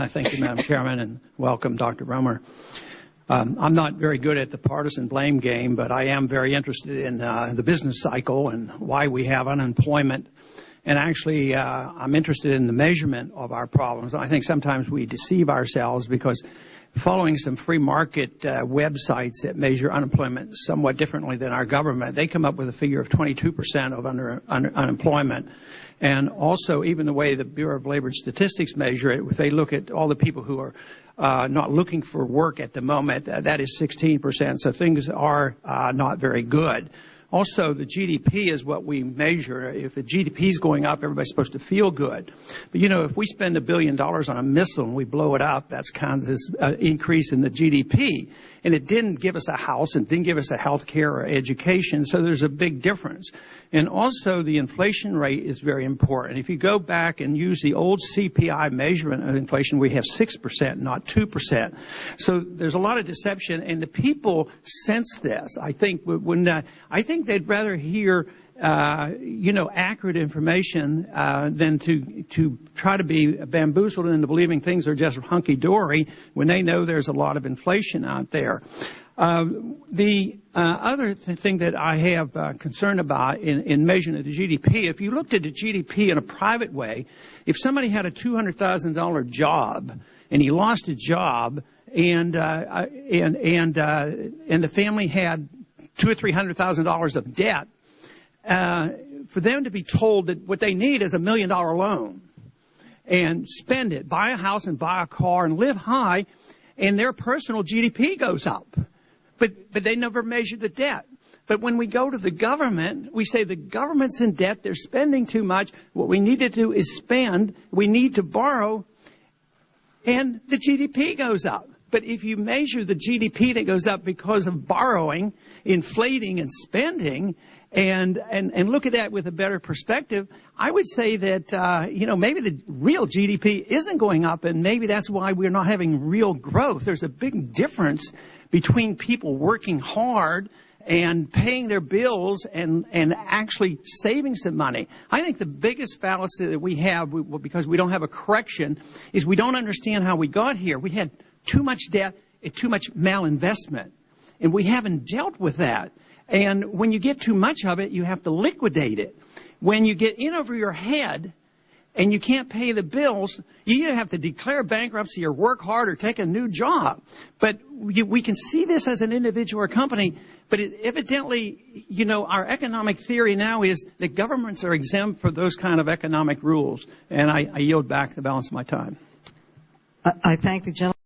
Thank you, Madam Chairman, and welcome, Dr. Romer. I'm not very good at the partisan blame game, but I am very interested in the business cycle and why we have unemployment. And actually, I'm interested in the measurement of our problems. I think sometimes we deceive ourselves because following some free market websites that measure unemployment somewhat differently than our government, they come up with a figure of 22% of unemployment. And also, even the way the Bureau of Labor Statistics measure it, if they look at all the people who are not looking for work at the moment, that is 16%. So things are not very good. Also, the GDP is what we measure. If the GDP is going up, everybody's supposed to feel good. But, you know, if we spend $1 billion on a missile and we blow it up, that's kind of this increase in the GDP. And it didn't give us a house and didn't give us a health care or education, so there's a big difference. And also, the inflation rate is very important. If you go back and use the old CPI measurement of inflation, we have 6%, not 2%. So there's a lot of deception, and the people sense this. I think I think they'd rather hear accurate information than to try to be bamboozled into believing things are just hunky-dory when they know there's a lot of inflation out there. The other thing that I have concern about in measuring the GDP, if you looked at the GDP in a private way, if somebody had a $200,000 job and he lost a job and the family had $200,000 or $300,000 of debt, for them to be told that what they need is $1 million loan and spend it, buy a house and buy a car and live high, and their personal GDP goes up. But they never measure the debt. But when we go to the government, we say the government's in debt, they're spending too much. What we need to do is spend, we need to borrow, and the GDP goes up. But if you measure the GDP that goes up because of borrowing, inflating, and spending, and look at that with a better perspective, I would say that, maybe the real GDP isn't going up, and maybe that's why we're not having real growth. There's a big difference between people working hard and paying their bills and actually saving some money. I think the biggest fallacy that we have, because we don't have a correction, is we don't understand how we got here. We had too much debt and too much malinvestment, and we haven't dealt with that. And when you get too much of it, you have to liquidate it. When you get in over your head and you can't pay the bills, you either have to declare bankruptcy or work hard or take a new job. But we can see this as an individual or company, but evidently, our economic theory now is that governments are exempt for those kind of economic rules. And I yield back the balance of my time. I thank the gentleman.